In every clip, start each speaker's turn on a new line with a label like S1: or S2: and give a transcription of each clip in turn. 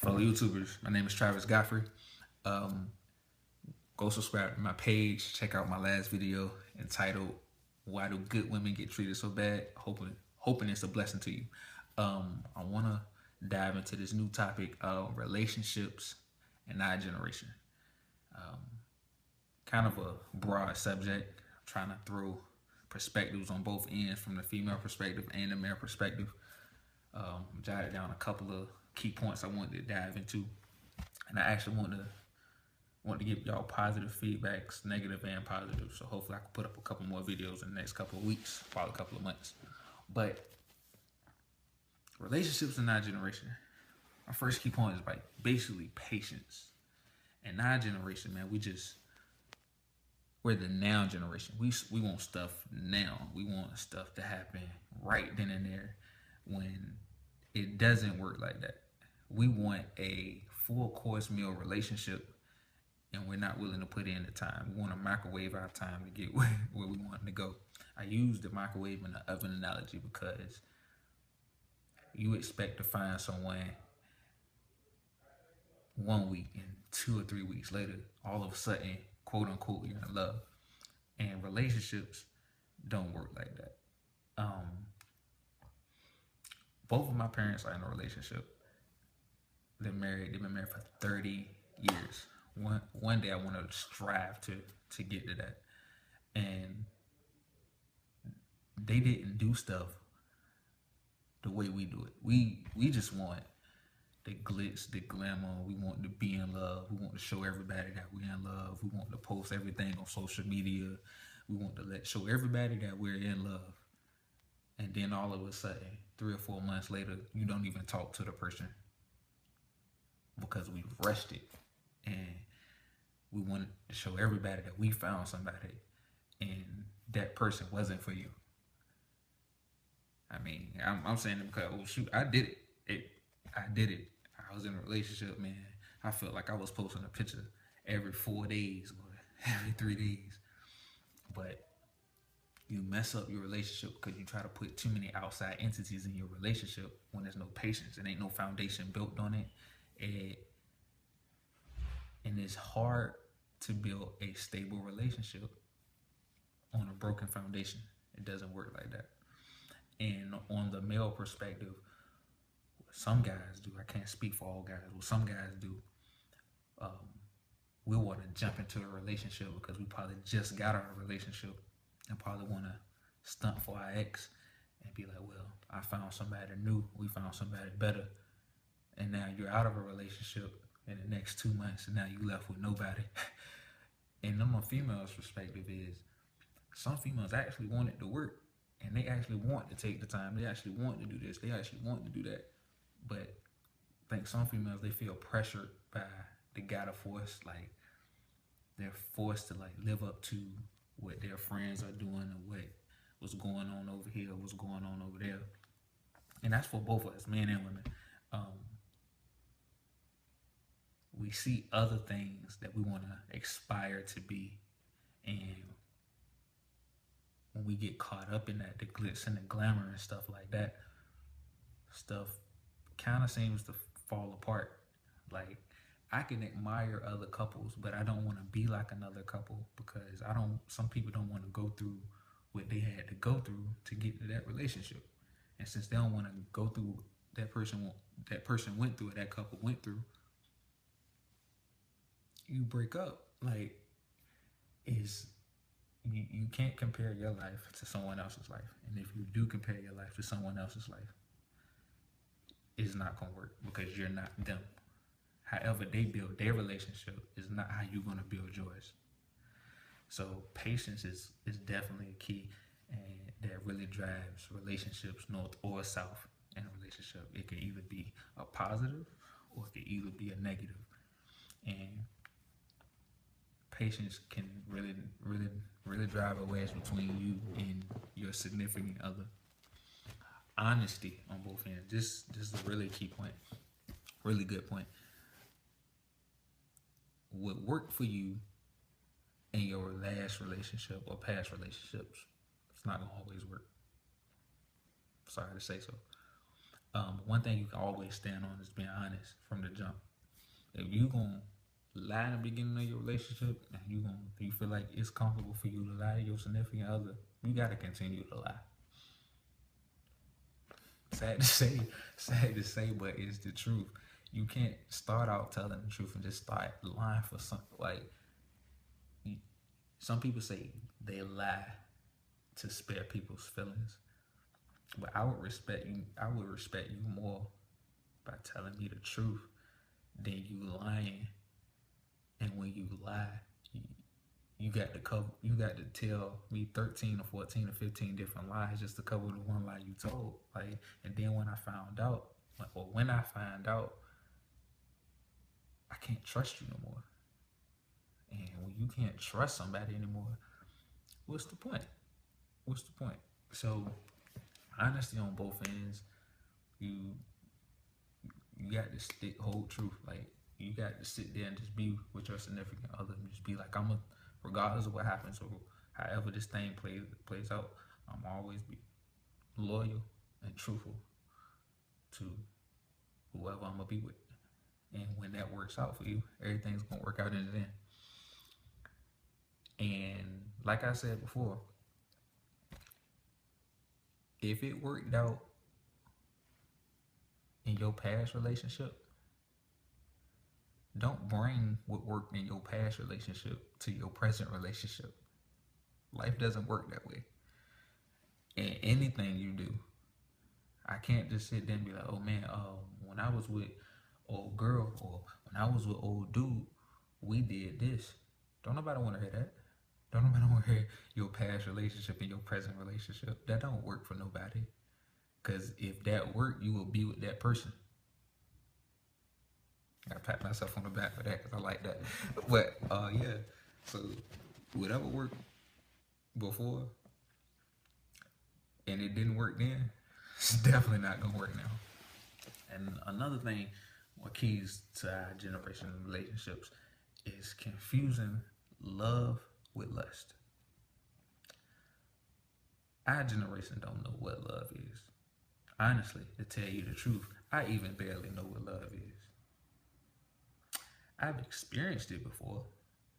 S1: fellow YouTubers. My name is Travis Godfrey. Um, Go subscribe to my page. Check out my last video entitled "Why Do Good Women Get Treated So Bad?" Hoping it's a blessing to you. I want to dive into this new topic of relationships and our generation. Kind of a broad subject. I'm trying to throw perspectives on both ends, from the female perspective and the male perspective. Jotted down a couple of key points I wanted to dive into, and I actually want to give y'all positive feedbacks, negative and positive. So hopefully I can put up a couple more videos in the next couple of weeks, probably a couple of months. But relationships in our generation. My first key point is like basically patience. In our generation, man, we're the now generation. We want stuff now. We want stuff to happen right then and there. When it doesn't work like that, we want a full course meal relationship, and we're not willing to put in the time. We want to microwave our time to get where we want to go. I use the microwave and the oven analogy because you expect to find someone 1 week, and 2 or 3 weeks later, all of a sudden, quote unquote, you're in love. And relationships don't work like that. Both of my parents are in a relationship. They're married. They've been married for 30 years. One day I want to strive to get to that. And they didn't do stuff the way we do it. We just want the glitz, the glamour. We want to be in love. We want to show everybody that we're in love. We want to post everything on social media. We want to show everybody that we're in love. And then all of a sudden, 3 or 4 months later, you don't even talk to the person because we rushed it. And we wanted to show everybody that we found somebody, and that person wasn't for you. I mean, I'm saying it because, oh shoot, I did it. I did it. I was in a relationship, man. I felt like I was posting a picture every 4 days or every 3 days. But you mess up your relationship because you try to put too many outside entities in your relationship when there's no patience and ain't no foundation built on it. And it's hard to build a stable relationship on a broken foundation. It doesn't work like that. And on the male perspective, some guys do. I can't speak for all guys. What some guys do, we want to jump into a relationship because we probably just got out of a relationship and probably want to stunt for our ex and be like, well, I found somebody new. We found somebody better. And now you're out of a relationship in the next 2 months, and now you left with nobody. And then my female's perspective is, some females actually want it to work, and they actually want to take the time. They actually want to do this. They actually want to do that. But I think some females, they feel pressured by the gotta force. Like, they're forced to like live up to what their friends are doing or what's going on over here, what's going on over there. And that's for both of us, men and women. We see other things that we want to aspire to be, and when we get caught up in that, the glitz and the glamour and stuff like that, stuff kind of seems to fall apart. Like, I can admire other couples, but I don't want to be like another couple because some people don't want to go through what they had to go through to get to that relationship. And since they don't want to go through that person went through, that couple went through, you break up. Like, you can't compare your life to someone else's life. And if you do compare your life to someone else's life, it's not going to work because you're not them. However they build their relationship is not how you're going to build yours. So patience is definitely a key, and that really drives relationships north or south in a relationship. It can either be a positive or it can either be a negative. And patience can really drive a wedge between you and your significant other. Honesty on both ends. This is a really key point. Really good point. What worked for you in your last relationship or past relationships, it's not gonna always work. Sorry to say so. One thing you can always stand on is being honest from the jump. If you gonna lie in the beginning of your relationship and you feel like it's comfortable for you to lie to your significant other, you gotta continue to lie. Sad to say, sad to say, but it's the truth. You can't start out telling the truth and just start lying for something. Like some people say they lie to spare people's feelings, but I would respect you. I would respect you more by telling me the truth than you lying. And when you lie, you got to cover. You got to tell me 13 or 14 or 15 different lies just to cover the one lie you told. Like, and then when I found out, or when I find out, I can't trust you no more. And when you can't trust somebody anymore, what's the point? What's the point? So, honesty on both ends. You you got to stick whole truth. Like you got to sit there and just be with your significant other and just be like, regardless of what happens or however this thing plays out, I'm always be loyal and truthful to whoever I'm gonna be with. And when that works out for you, everything's gonna work out in the end. And like I said before, if it worked out in your past relationship, don't bring what worked in your past relationship to your present relationship. Life doesn't work that way. And anything you do, I can't just sit there and be like, oh man, when I was with old girl or when I was with old dude, we did this. Don't nobody want to hear that. Don't nobody want to hear your past relationship and your present relationship. That don't work for nobody. Because if that worked, you will be with that person. I pat myself on the back for that because I like that. But yeah, so whatever worked before and it didn't work then, it's definitely not gonna work now. And another thing, what keys to our generation of relationships is confusing love with lust. Our generation don't know what love is. Honestly, to tell you the truth, I even barely know what love is. I've experienced it before,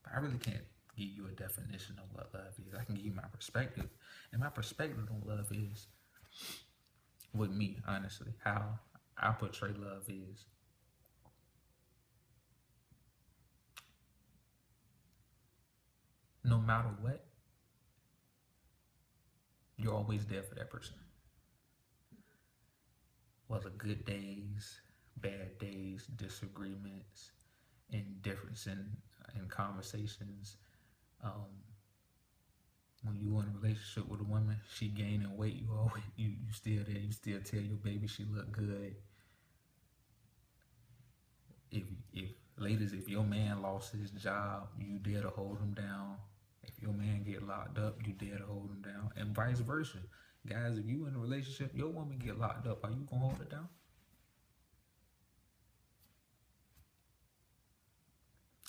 S1: but I really can't give you a definition of what love is. I can give you my perspective. And my perspective on love is, with me, honestly, how I portray love is no matter what, you're always there for that person. Whether good days, bad days, disagreements, indifference in conversations. When you in a relationship with a woman, she gaining weight, you still there. You still tell your baby she look good. If ladies, if your man lost his job, you there to hold him down. If your man get locked up, you there to hold him down, and vice versa. Guys, if you in a relationship, your woman get locked up, are you gonna hold it down?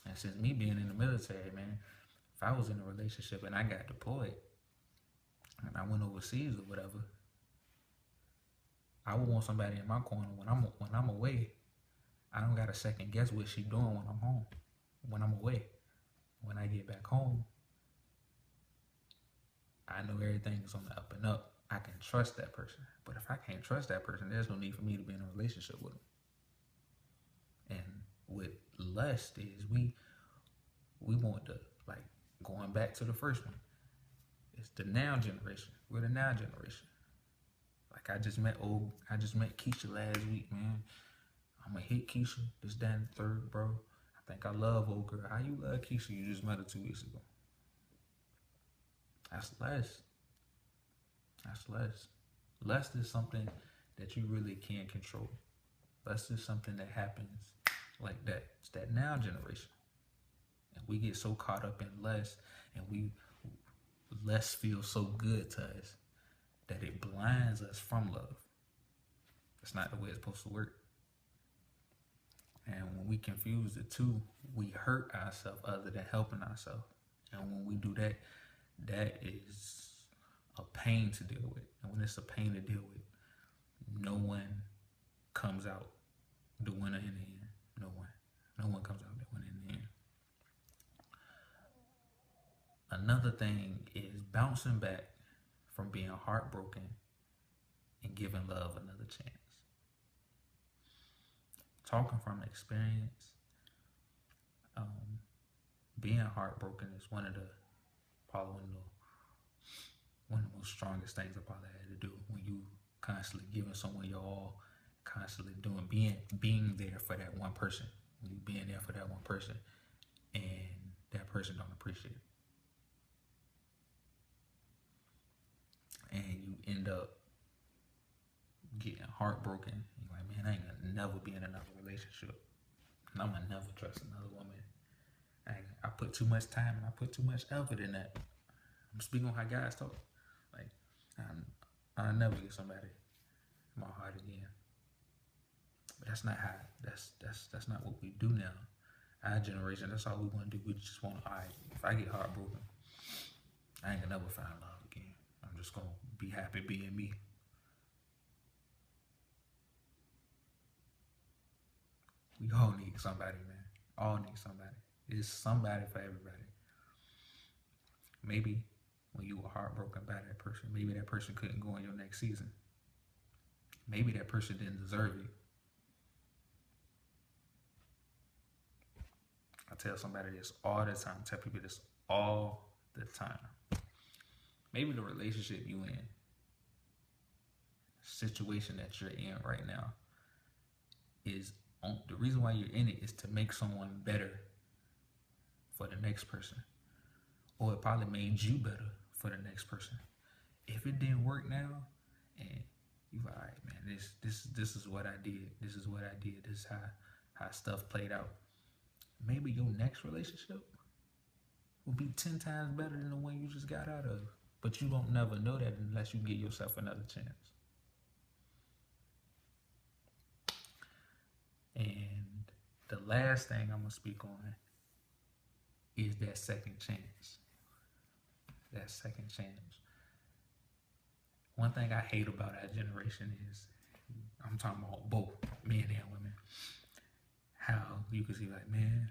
S1: And since me being in the military, man, if I was in a relationship and I got deployed and I went overseas or whatever, I would want somebody in my corner when I'm away. I don't gotta second guess what she doing when I'm home, when I'm away. When I get back home, I know everything's on the up and up. I can trust that person. But if I can't trust that person, there's no need for me to be in a relationship with them. And with lust is we want to, like, going back to the first one. It's the now generation. We're the now generation. Like I just met Keisha last week, man. I'm gonna hit Keisha, this, that, and the third, bro. I think I love old girl. How you love Keisha? You just met her 2 weeks ago. That's less. That's less. Lust is something that you really can't control. Lust is something that happens like that. It's that now generation. And we get so caught up in lust, and lust feels so good to us that it blinds us from love. That's not the way it's supposed to work. And when we confuse the two, we hurt ourselves other than helping ourselves. And when we do that, that is a pain to deal with. And when it's a pain to deal with, no one comes out the winner in the end. No one Another thing is bouncing back from being heartbroken and giving love another chance. Talking from experience, being heartbroken is probably one of the most strongest things I probably had to do. When you constantly giving someone your all, constantly being there for that one person. When you being there for that one person, and that person don't appreciate it, and you end up getting heartbroken. You're like, man, I ain't gonna never be in another relationship, and I'm gonna never trust another woman. I put too much time and I put too much effort in that. I'm speaking on how guys talk. Like, I'll never get somebody in my heart again. But that's not how. That's not what we do now. Our generation, that's all we want to do. We just want to. All right, if I get heartbroken, I ain't gonna never find love again. I'm just gonna be happy being me. We all need somebody, man. All need somebody. There's somebody for everybody. Maybe when you were heartbroken by that person, maybe that person couldn't go in your next season. Maybe that person didn't deserve you. I tell somebody this all the time. I tell people this all the time. Maybe the relationship you in, situation that you're in right now, is the reason why you're in it is to make someone better for the next person. Or it probably made you better for the next person. If it didn't work now, and you're like, all right, man, this is what I did. This is what I did. This is how stuff played out. Maybe your next relationship will be 10 times better than the one you just got out of. But you don't never know that unless you give yourself another chance. And the last thing I'm going to speak on is that second chance. That second chance. One thing I hate about our generation is, I'm talking about both men and women, how you can see like, man,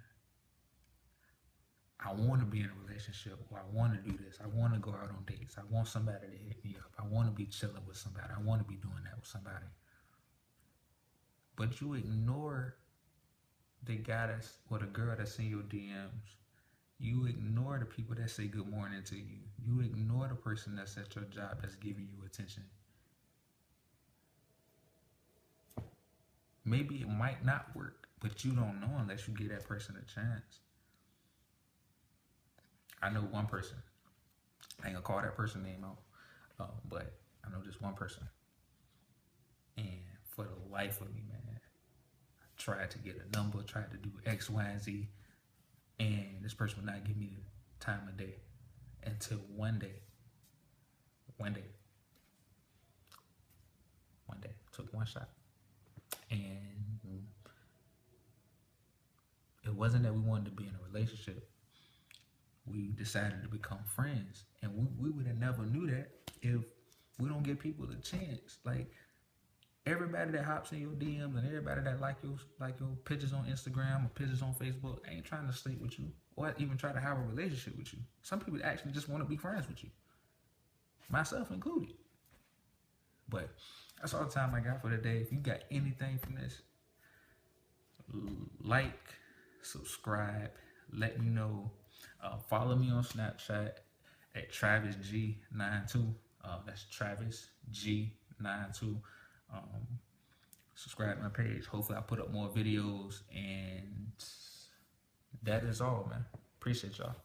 S1: I want to be in a relationship, or I want to do this. I want to go out on dates. I want somebody to hit me up. I want to be chilling with somebody. I want to be doing that with somebody. But you ignore the guy or the girl that's in your DMs. You ignore the people that say good morning to you. You ignore the person that's at your job that's giving you attention. Maybe it might not work, but you don't know unless you give that person a chance. I know one person. I ain't gonna call that person's name out, but I know just one person. And for the life of me, man, I tried to get a number, tried to do X, Y, and Z, and this person would not give me the time of day until one day, took one shot. And it wasn't that we wanted to be in a relationship. We decided to become friends, and we would have never knew that if we don't give people a chance. Like, everybody that hops in your DMs and everybody that like your pictures on Instagram or pictures on Facebook ain't trying to sleep with you or even try to have a relationship with you. Some people actually just want to be friends with you, myself included. But that's all the time I got for today. If you got anything from this, like, subscribe, let me know. Follow me on Snapchat at TravisG92. That's TravisG92. Subscribe to my page. Hopefully I put up more videos, and that is all, man. Appreciate y'all.